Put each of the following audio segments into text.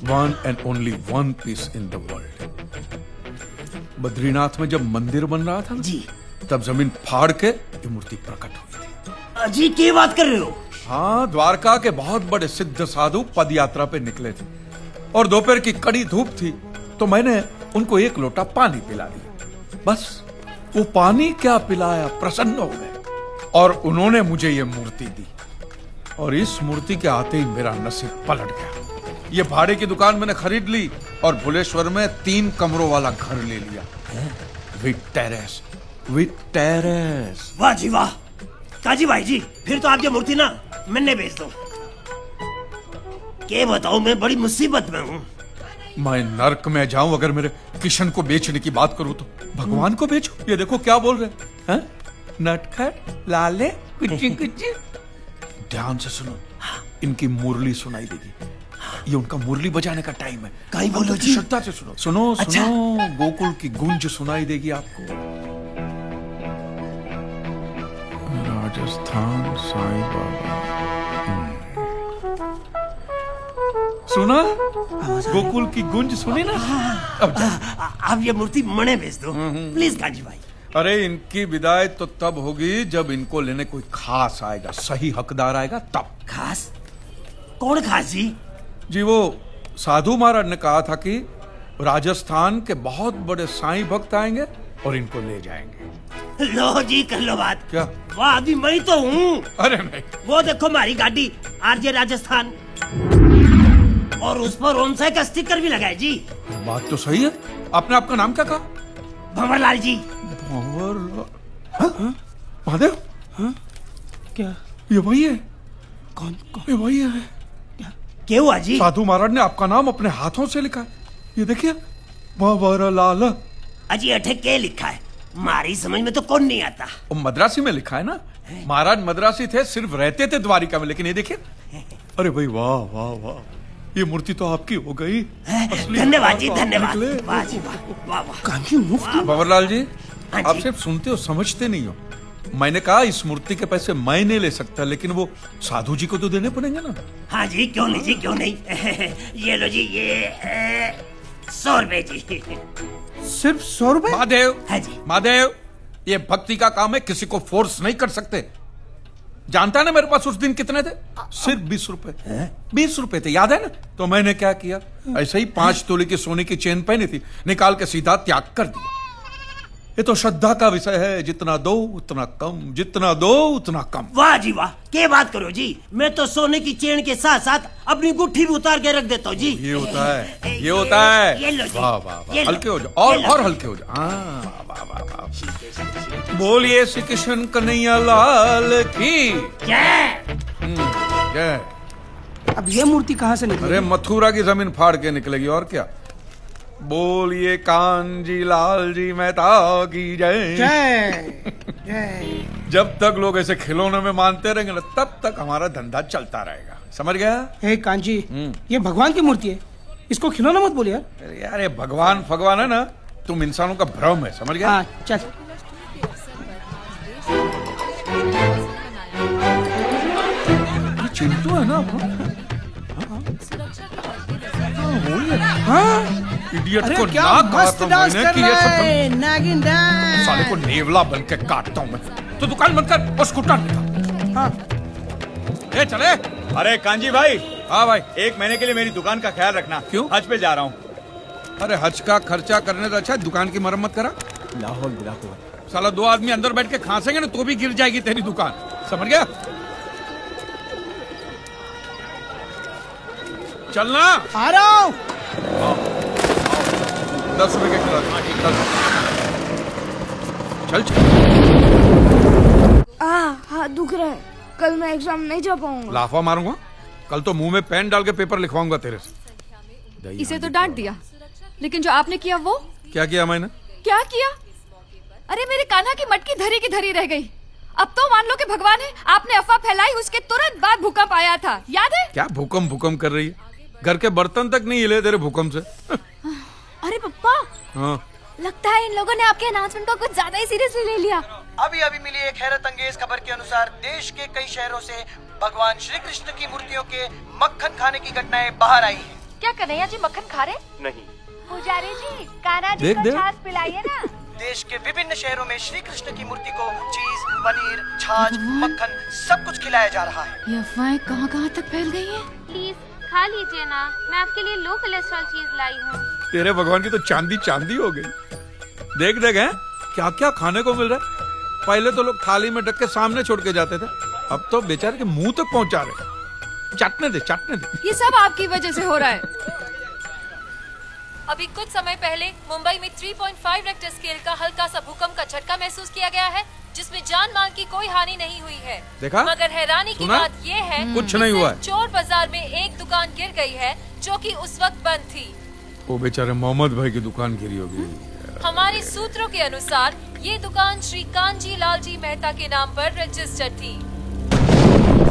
One and only one piece in the world. Badrinath में जब मंदिर बन रहा था जी, तब जमीन फाड़ के ये मूर्ति प्रकट हुई थी। अजी क्या बात कर रहे हो? हाँ, द्वारका के बहुत बड़े सिद्ध साधु पद यात्रा पे निकले थे और दोपहर की कड़ी धूप थी, तो मैंने उनको एक लोटा पानी पिला दिया। बस वो पानी क्या पिलाया, प्रसन्न हो गए और उन्होंने मुझे ये मूर्ति दी। और इस मूर्ति के आते ही मेरा नसीब पलट गया। ये भाड़े की दुकान मैंने खरीद ली और भुलेश्वर में 3 कमरों वाला घर ले लिया, विद टेरेस, विद टेरेस। वाह जी वाह, काजी भाई जी, फिर तो आप ये मूर्ति ना मैंने बेच दो। क्या बताऊं, मैं बड़ी मुसीबत में हूँ। मैं नर्क में जाऊं अगर मेरे किशन को बेचने की बात करूं तो? भगवान को बेचो? ये देखो क्या बोल रहे हैं, नटखट लाले कुची कुची। ध्यान से सुनो, इनकी मुरली सुनाई देगी। ये उनका मुरली बजाने का टाइम है। कहीं बोलो जी। श्रद्धा से सुनो, सुनो अच्छा। सुनो, गोकुल की गूंज सुनाई देगी आपको। राजस्थान साईं बाबा। सुना? गोकुल की गूंज सुनी ना? अब आप ये मूर्ति मने बेच दो प्लीज काजी भाई। अरे इनकी विदाई तो तब होगी जब इनको लेने कोई खास आएगा, सही हकदार आएगा तब। खास? कौन खास जी? जी वो साधु महाराज ने कहा था कि राजस्थान के बहुत बड़े साईं भक्त आएंगे और इनको ले जाएंगे। लो जी, कर लो बात। क्या? वाह, अभी मैं तो हूँ। अरे नहीं, वो देखो हमारी गाड़ी आरजे राजस्थान, और उस पर ओनसाई का स्टिकर भी लगा है जी। बात तो सही है। आपने आपका नाम क्या कहा? भंवरलाल जी। महादेव? क्या? ये वही है। कौन? ये वही है। क्या हुआ जी? साधु महाराज ने आपका नाम अपने हाथों से लिखा है। ये देखिए, भंवरलाल। अजी अठे क्या लिखा है? हमारी समझ में तो कौन नहीं आता। वो मद्रासी में लिखा है ना। महाराज मद्रासी थे, सिर्फ रहते थे द्वारिका में, लेकिन ये देखिए। अरे भाई वाह वाह वाह, ये मूर्ति तो आपकी हो गई। धन्यवाद जी, धन्यवाद। वाह जी वाह, वाह वाह। कांची मुफ्त। भंवरलाल जी, हाँ आप जी। सिर्फ सुनते हो, समझते नहीं हो। मैंने कहा इस मूर्ति के पैसे मैं नहीं ले सकता, लेकिन वो साधु जी को तो देने पड़ेंगे ना। हाँ जी, क्यों नहीं जी, क्यों नहीं। ये लो जी, ये 100 रुपए जी। सिर्फ 100 रुपए? महादेव, हाँ जी। महादेव, ये भक्ति का काम है, किसी को फोर्स नहीं कर सकते। जानता है ना मेरे पास उस दिन कितने थे? सिर्फ 20 रुपए। 20 रुपए थे, याद है ना? तो मैंने क्या किया, ऐसे ही 5 तोले की सोने की चेन पहनी थी, निकाल के सीधा त्याग कर दिया। ये तो श्रद्धा का विषय है, जितना दो उतना कम, जितना दो उतना कम। वाह जी वाह, क्या बात करो जी। मैं तो सोने की चेन के साथ साथ अपनी गुट्ठी भी उतार के रख देता हूँ जी। ये होता है, ये होता है। ये लो जी। वाह वाह वाह, ये लो। हल्के हो जाओ, ये लो। और हल्के हो जाओ। हाँ, वाह वाह वाह। बोलिए श्री कृष्ण कन्हैया लाल की जय। जय। अब ये मूर्ति कहाँ से निकली? अरे मथुरा की जमीन फाड़ के निकलेगी, और क्या। बोलिए कांजी लाल जी मेहता की जय। जय जय। जब तक लोग ऐसे खिलौने में मानते रहेंगे ना, तब तक हमारा धंधा चलता रहेगा, समझ गया? हे कांची, ये भगवान की मूर्ति है, इसको खिलौना मत बोलिए यार। अरे यार, ये भगवान भगवान है ना, तुम इंसानों का भ्रम है, समझ गया? हाँ चल। ये चिंटू है ना? हाँ इडियट अरे को क्या ना कहा मस्त था डांस मैंने कर कि ये रहा सब है, नागिन डांस। साले को नेवला बन के काटता हूँ मैं। तो दुकान बंद कर और स्कूटर निकाल। हाँ ए चले। अरे कांजी भाई, हाँ भाई। 1 महीने के लिए मेरी दुकान का ख्याल रखना। क्यों? हज पे जा रहा हूँ। अरे हज का खर्चा करने से अच्छा दुकान की मरम्मत करा। लाहौल बिलाहौल। साला 2 आदमी अंदर बैठ के खांसेंगे ना तो भी गिर जाएगी तेरी दुकान, समझ गया? चलना। आ रहा हूँ। 10 रुपए के खिला। चल चल। हाथ दुख रहा है, कल मैं एग्जाम नहीं जा पाऊंगा। लाफा मारूंगा, कल तो मुंह में पेन डाल के पेपर लिखवाऊंगा तेरे से। इसे तो डांट दिया, लेकिन जो आपने किया वो? क्या किया मैंने? क्या किया? अरे मेरे कान्हा की मटकी धरी की धरी रह गई। अब तो मान लो कि भगवान है, आपने अफवाह फैलाई, उसके तुरंत बाद भूकंप आया था, याद है? क्या भूकंप कर रही है? घर के बर्तन तक नहीं हिले तेरे भूकंप से। अरे पप्पा, हाँ। लगता है इन लोगों ने आपके अनाउंसमेंट को कुछ ज्यादा ही सीरियसली ले लिया। अभी अभी मिली एक हैरत अंगेज खबर के अनुसार देश के कई शहरों से भगवान श्री कृष्ण की मूर्तियों के मक्खन खाने की घटनाएं बाहर आई हैं। क्या कन्हैया जी मक्खन खा रहे? नहीं। पुजारी जी, कान्हा जी देख, को देख। छाछ पिलाइए ना। देश के विभिन्न शहरों में श्री कृष्ण की मूर्ति को चीज, पनीर, छाछ, मक्खन सब कुछ खिलाया जा रहा है। ये अफवाहें कहाँ कहाँ तक फैल गई हैं? प्लीज खा लीजिए ना, मैं आपके लिए लो कोलेस्ट्रॉल चीज लाई हूँ। तेरे भगवान की तो चांदी चांदी हो गई। देख देख हैं क्या क्या खाने को मिल रहा है। पहले तो लोग थाली में ढक के सामने छोड़ के जाते थे, अब तो बेचारे के मुंह तक पहुंचा रहे। चाटने दे, चाटने दे। ये सब आपकी वजह से हो रहा है। अभी कुछ समय पहले मुंबई में 3.5 रेक्टर स्केल का हल्का सा भूकंप का झटका महसूस किया गया है, जिसमें जान माल की कोई हानि नहीं हुई है। देखा? मगर हैरानी की सुना? बात ये है कुछ कि नहीं हुआ सिर्फ चोर बाजार में एक दुकान गिर गई है, जो कि उस वक्त बंद थी। वो बेचारे मोहम्मद भाई की दुकान गिरी होगी। हमारे सूत्रों के अनुसार ये दुकान श्री कांजी लाल जी मेहता के नाम पर रजिस्टर्ड थी।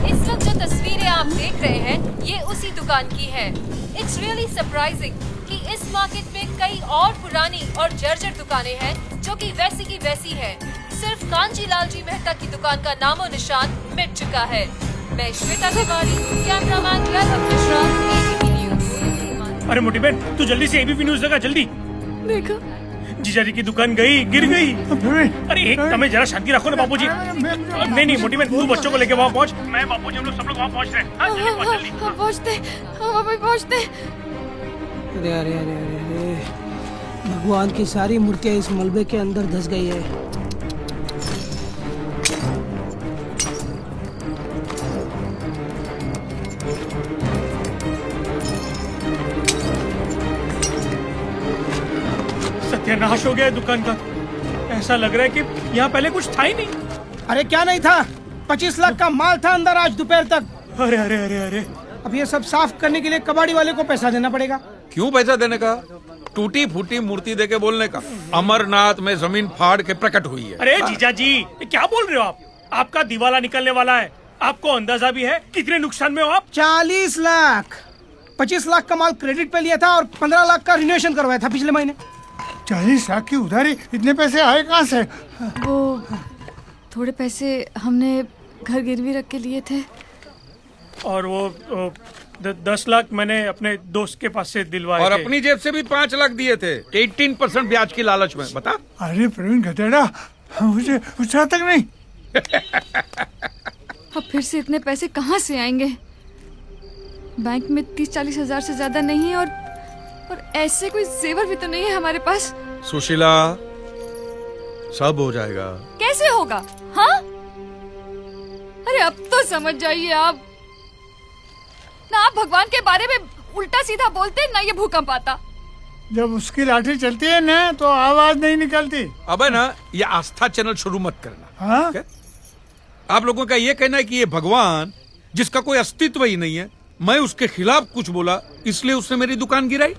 इस वक्त जो तस्वीरें आप देख रहे हैं, ये उसी दुकान की है। इट्स रियली सरप्राइजिंग कि इस मार्केट में कई और पुरानी और जर्जर दुकानें हैं, जो कि वैसी की वैसी है। सिर्फ कांजी लाल जी मेहता की दुकान का नामो निशान मिट चुका है। मैं श्वेता तिवारी, कैमरामैन वैभव मिश्रा, एबीपी न्यूज। अरे मोटी बहन, तू जल्दी से एबीपी न्यूज लगा, जल्दी। देखा? जीजा जी की दुकान गई, गिर गई। अरे एक समय जरा शांति रखो ना बापूजी। नहीं मोटी बहन, तू बच्चों को लेके वहाँ पहुँच। मैं बापूजी हम लोग सब लोग वहाँ पहुँच रहे हैं। हाँ, जल्दी पहुँच, जल्दी। हम पहुँचते, हम अभी पहुँचते। अरे अरे अरे अरे, भगवान की सारी मूर्तियाँ इस मलबे के अंदर धंस गई है। सत्यानाश हो गया है दुकान का। ऐसा लग रहा है कि यहाँ पहले कुछ था ही नहीं। अरे क्या नहीं था? 25 लाख का माल था अंदर आज दोपहर तक। अरे अरे अरे अरे, अब ये सब साफ करने के लिए कबाड़ी वाले को पैसा देना पड़ेगा। क्यों पैसा देने का? टूटी फूटी मूर्ति देके बोलने का। अमरनाथ में जमीन फाड़ के प्रकट हुई है। अरे जीजा जी, ये क्या बोल रहे हो आप? आपका दिवाला निकलने वाला है। आपको अंदाजा भी है कितने नुकसान में हो आप? 40 लाख। 25 लाख का माल क्रेडिट पे लिया था और 15 लाख का रिनोवेशन करवाया था पिछले महीने। 40 लाख की उधारी, इतने पैसे आए कहाँ से? वो थोड़े पैसे हमने घर गिरवी रख के लिए थे। और वो 10 लाख मैंने अपने दोस्त के पास से दिलवाए और थे। अपनी जेब से भी 5 लाख दिए थे, 18% ब्याज की लालच में। बता। अरे प्रवीण गधेड़ा, मुझे पूछा तक नहीं। अब फिर से इतने पैसे कहाँ से आएंगे? बैंक में 30-40 हजार से ज्यादा नहीं है, और ऐसे कोई जेवर भी तो नहीं है हमारे पास। सुशीला, सब हो जाएगा। कैसे होगा? हाँ? अरे अब तो समझ जाइए आप। ना आप भगवान के बारे में उल्टा सीधा बोलते, ना ये भूकंप आता। जब उसकी लाठी चलती है ना, तो आवाज नहीं निकलती। अबे ना, ये आस्था चैनल शुरू मत करना। हाँ? okay? आप लोगों का ये कहना है कि ये भगवान, जिसका कोई अस्तित्व ही नहीं है, मैं उसके खिलाफ कुछ बोला इसलिए उसने मेरी दुकान गिराई।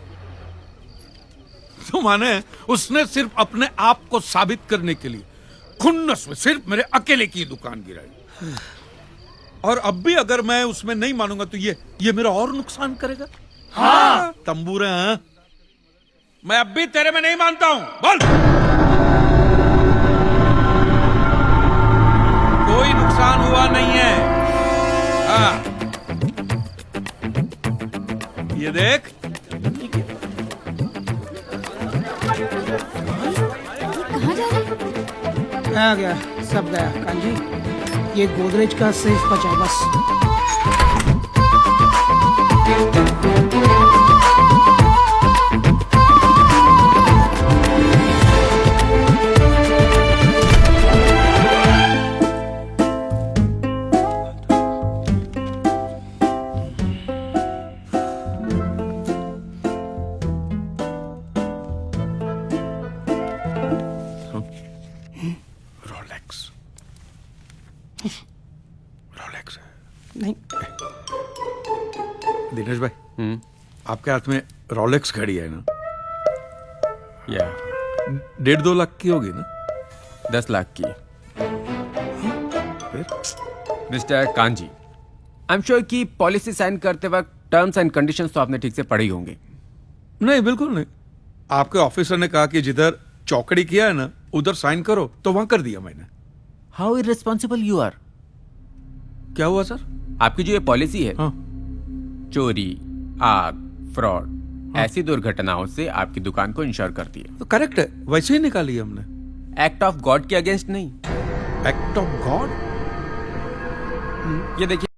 तो माने उसने सिर्फ अपने आप को साबित करने के लिए खुन्नस में सिर्फ मेरे अकेले की दुकान गिराई। और अब भी अगर मैं उसमें नहीं मानूंगा तो ये मेरा और नुकसान करेगा। हाँ तंबूरे हैं। मैं अब भी तेरे में नहीं मानता हूं। बोल। कोई नुकसान हुआ नहीं है। हाँ ये देख। कहाँ जा रहे? आ गया, सब गया। कांजी, ये गोदरेज का सेफ बचा बस। रोलेक्स नहीं। दिनेश भाई, आपके हाथ में रोलेक्स घड़ी है ना? या 1.5-2 लाख की होगी ना? 10 लाख की। फिर mister kanji, I am sure कि पॉलिसी साइन करते वक्त टर्म्स एंड कंडीशंस तो आपने ठीक से पढ़े ही होंगे। नहीं, बिल्कुल नहीं। आपके ऑफिसर ने कहा कि जिधर चौकड़ी किया है ना, उधर साइन करो, तो वहां कर दिया मैंने। How irresponsible you are. क्या हुआ सर? आपकी जो ये पॉलिसी है, हाँ। चोरी, आग, फ्रॉड ऐसी दुर्घटनाओं से आपकी दुकान को इंश्योर करती है। तो करेक्ट है, वैसे ही निकाली हमने। एक्ट ऑफ गॉड के अगेंस्ट नहीं। Act of God? ये देखिए